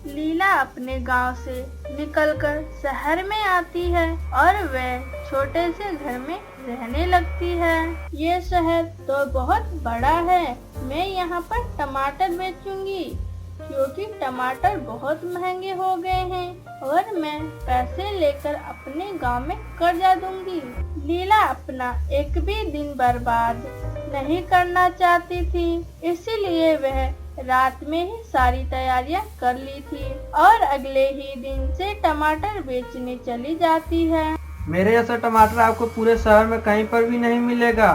लीला अपने गांव से निकलकर शहर में आती है और वह छोटे से घर में रहने लगती है। ये शहर तो बहुत बड़ा है, मैं यहाँ पर टमाटर बेचूंगी क्योंकि टमाटर बहुत महंगे हो गए हैं और मैं पैसे लेकर अपने गांव में कर्जा दूंगी। लीला अपना एक भी दिन बर्बाद नहीं करना चाहती थी, इसीलिए वह रात में ही सारी तैयारियां कर ली थी और अगले ही दिन से टमाटर बेचने चली जाती है। मेरे जैसा टमाटर आपको पूरे शहर में कहीं पर भी नहीं मिलेगा।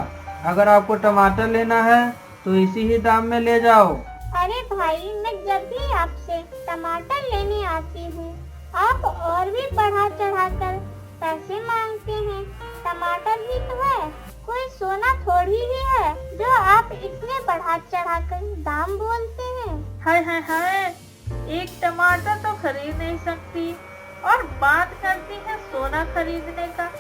अगर आपको टमाटर लेना है तो इसी ही दाम में ले जाओ। अरे भाई, मैं जब भी आपसे टमाटर लेने आती हूँ आप और भी बढ़ा चढ़ा कर पैसे मांगते हैं। टमाटर ही तो है, कोई सोना थोड़ी ही है जो आप इतने बढ़ा चढ़ा कर दाम बोलते हैं। हाय हाय हाय, एक टमाटर तो खरीद नहीं सकती और बात करती है सोना खरीदने का।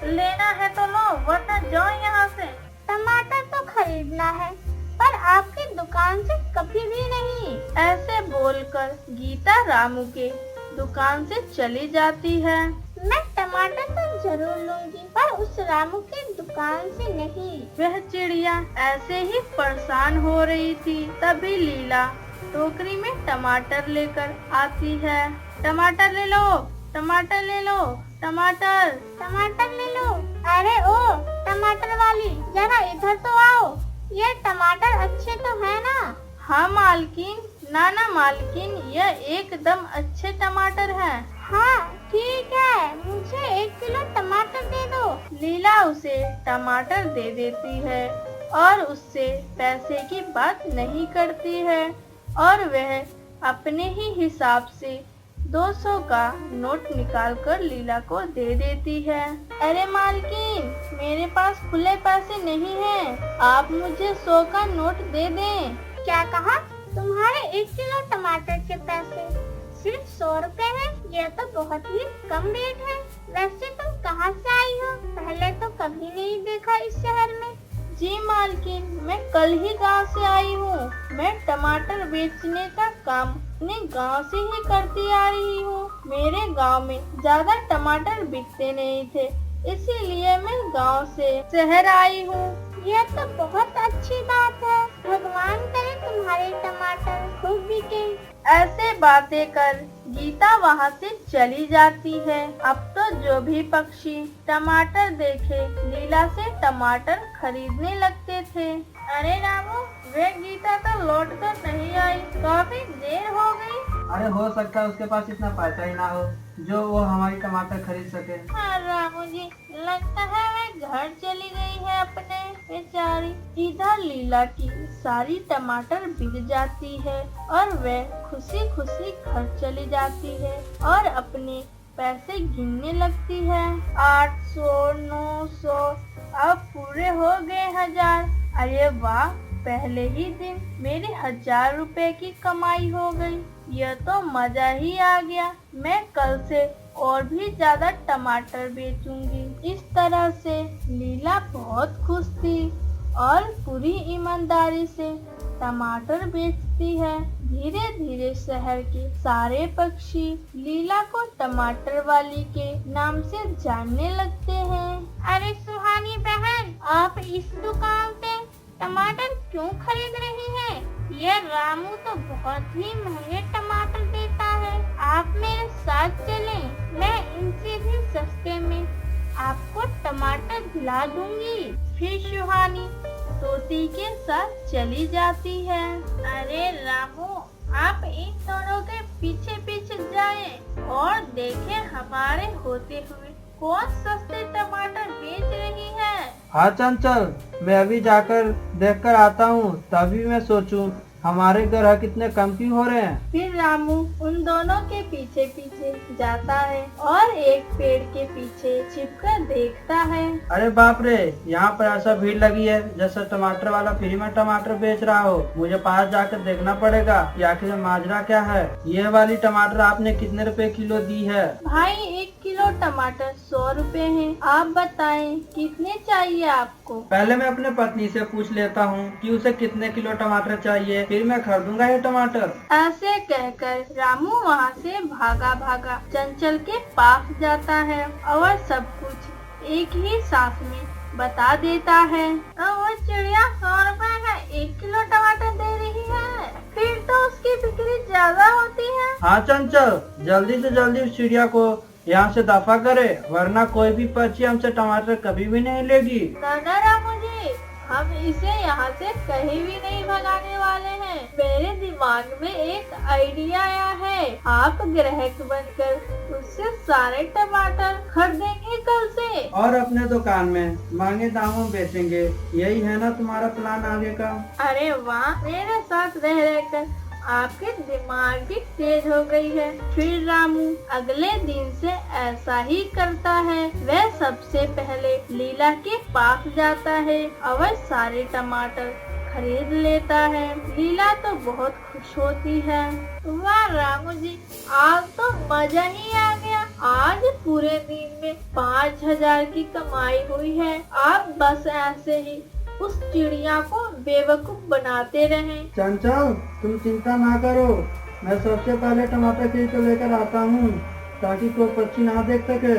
लेना है तो लो वरना जाओ यहाँ से। टमाटर तो खरीदना है पर आपकी दुकान से कभी भी नहीं। ऐसे बोलकर गीता रामू के दुकान से चली जाती है। मैं टमाटर तो जरूर लूंगी पर उस रामू की दुकान से नहीं। वह चिड़िया ऐसे ही परेशान हो रही थी, तभी लीला टोकरी में टमाटर लेकर आती है। टमाटर ले लो, टमाटर ले लो, टमाटर टमाटर ले लो। अरे ओ टमाटर वाली, जरा इधर तो आओ, ये टमाटर अच्छे तो है ना? हाँ मालकिन, नाना मालकिन, यह एकदम अच्छे टमाटर हैं। हाँ ठीक है, मुझे 1 किलो टमाटर दे दो। लीला उसे टमाटर दे देती है और उससे पैसे की बात नहीं करती है और वह अपने ही हिसाब से 200 का नोट निकालकर लीला को दे देती है। अरे मालकिन, मेरे पास खुले पैसे नहीं हैं, आप मुझे 100 का नोट दे दें। क्या कहा? तुम्हारे 1 किलो टमाटर के पैसे सिर्फ 100 रुपए है? यह तो बहुत ही कम रेट है। वैसे तुम कहाँ से आई हो? पहले तो कभी नहीं देखा इस शहर में। जी मालकिन, मैं कल ही गांव से आई हूँ। मैं टमाटर बेचने का काम अपने गांव से ही करती आ रही हूँ। मेरे गांव में ज्यादा टमाटर बिकते नहीं थे, इसीलिए मैं गांव से शहर आई हूँ। यह तो बहुत अच्छी बात है, भगवान करे तुम्हारे टमाटर खूब बिके। ऐसे बातें कर गीता वहाँ से चली जाती है। अब तो जो भी पक्षी टमाटर देखे लीला से टमाटर खरीदने लगते थे। अरे रामू, वे गीता तो लौट कर नहीं आई, काफी देर हो गई। अरे हो सकता है उसके पास इतना पैसा ही ना हो जो वो हमारी टमाटर खरीद सके। हाँ रामू जी, लगता है वे घर चली गई है अपने, बेचारी। इधर लीला की सारी टमाटर बिक जाती है और वह खुशी खुशी घर चली जाती है और अपने पैसे गिनने लगती है। 800, 900, अब पूरे हो गए 1000। अरे वाह, पहले ही दिन मेरी 1000 रुपए की कमाई हो गई। यह तो मजा ही आ गया। मैं कल से और भी ज्यादा टमाटर बेचूंगी। इस तरह से लीला बहुत खुश थी और पूरी ईमानदारी से टमाटर बेचती है। धीरे धीरे शहर के सारे पक्षी लीला को टमाटर वाली के नाम से जानने लगते हैं। अरे सुहानी बहन, आप इस दुकान पे टमाटर क्यों खरीद रही हैं? ये रामू तो बहुत ही महंगे टमाटर देता है। आप मेरे साथ चलें, मैं इनसे भी सस्ते में आपको टमाटर दिला दूंगी। फिर सुहानी तोती के साथ चली जाती है। अरे रामू, आप इन दोनों के पीछे पीछे जाएं और देखें हमारे होते हुए कौन सस्ते टमाटर बेच रही है। हाँ चंचल, मैं अभी जाकर देखकर आता हूँ, तभी मैं सोचूं हमारे ग्राहक कितने कम क्यों हो रहे हैं। फिर रामू उन दोनों के पीछे पीछे जाता है और एक पेड़ के पीछे छिपकर देखता है। अरे बाप रे, यहाँ पर ऐसा भीड़ लगी है जैसे टमाटर वाला फ्री में टमाटर बेच रहा हो। मुझे पास जाकर देखना पड़ेगा कि आखिर माजरा क्या है। ये वाली टमाटर आपने कितने रुपए किलो दी है? भाई 1 किलो टमाटर 100 रुपए है। आप बताएं कितने चाहिए आपको? आपको। पहले मैं अपने पत्नी से पूछ लेता हूँ कि उसे कितने किलो टमाटर चाहिए, फिर मैं खरीदूंगा ये टमाटर। ऐसे कहकर रामू वहाँ से भागा भागा चंचल के पास जाता है और सब कुछ एक ही सांस में बता देता है। वो चिड़िया 100 रुपए का 1 किलो टमाटर दे रही है, फिर तो उसकी बिक्री ज्यादा होती है। हाँ चंचल, जल्दी से जल्दी उस चिड़िया को यहाँ से दफा करे, वरना कोई भी पक्षी हमसे टमाटर कभी भी नहीं लेगी। ना रामू जी, हम इसे यहाँ से कहीं भी नहीं भगाने वाले हैं। मेरे दिमाग में एक आइडिया आया है। आप ग्राहक बनकर उससे सारे टमाटर खरीदेंगे कल से और अपने दुकान में महंगे दामों में बेचेंगे। यही है ना तुम्हारा प्लान आगे का? अरे वाह, मेरे साथ रह रहकर आपके दिमाग भी तेज हो गई है। फिर रामू अगले दिन से ऐसा ही करता है। वह सबसे पहले लीला के पास जाता है और सारे टमाटर खरीद लेता है। लीला तो बहुत खुश होती है। वाह रामू जी, आज तो मजा ही आ गया। आज पूरे दिन में 5000 की कमाई हुई है। आप बस ऐसे ही उस चिड़िया को बेवकूफ बनाते रहें। चंचल, तुम चिंता ना करो, मैं सबसे पहले टमाटर खरीद कर लेकर आता हूँ ताकि कोई पक्षी ना देख सके।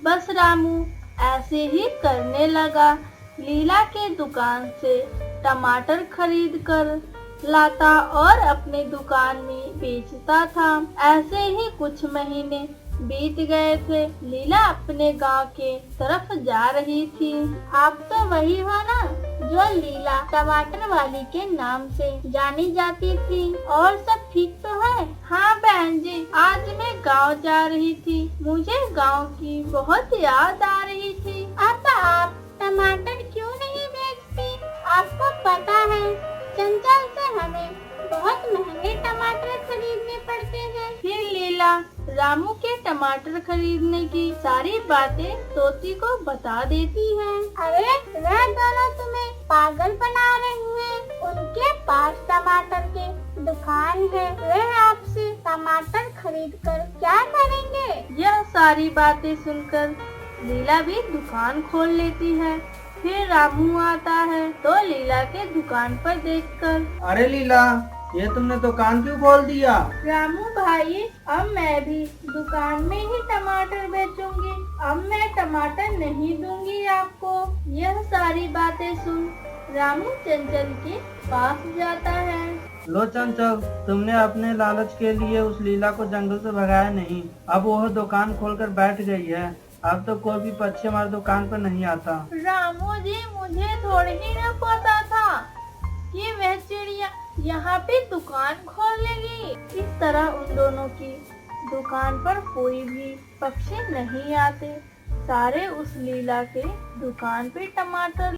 बस रामू ऐसे ही करने लगा। लीला के दुकान से टमाटर खरीद कर लाता और अपने दुकान में बेचता था। ऐसे ही कुछ महीने बीत गए थे। लीला अपने गांव के तरफ जा रही थी। आप तो वही हो ना जो लीला टमाटर वाली के नाम से जानी जाती थी? और सब ठीक तो है? हाँ बहन जी, आज मैं गांव जा रही थी। मुझे गांव की बहुत याद आ रही थी। अब आप टमाटर क्यों नहीं बेचती? आपको पता है चंचल से हमें बहुत महंगे टमाटर खरीदने पड़ते हैं। फिर लीला रामू के टमाटर खरीदने की सारी बातें तोती को बता देती है। अरे वह दोनों तुम्हें पागल बना रही हैं। उनके पास टमाटर के दुकान है। वह आपसे टमाटर खरीद कर क्या करेंगे? यह सारी बातें सुनकर लीला भी दुकान खोल लेती है। फिर रामू आता है तो लीला के दुकान पर देखकर, अरे लीला, ये तुमने दुकान क्यों खोल दिया? रामू भाई, अब मैं भी दुकान में ही टमाटर बेचूंगी। अब मैं टमाटर नहीं दूंगी आपको। यह सारी बातें सुन रामू चंचल के पास जाता है। लो चंचल, तुमने अपने लालच के लिए उस लीला को जंगल से भगाया नहीं। अब वह दुकान खोलकर बैठ गई है। अब तो कोई भी पक्षी हमारी दुकान पर नहीं आता। रामू जी, मुझे थोड़ी ही न पता था कि वह चिड़िया यहाँ पे दुकान खोल लेगी। इस तरह उन दोनों की दुकान पर कोई भी पक्षी नहीं आते। सारे उस लीला के दुकान पे टमाटर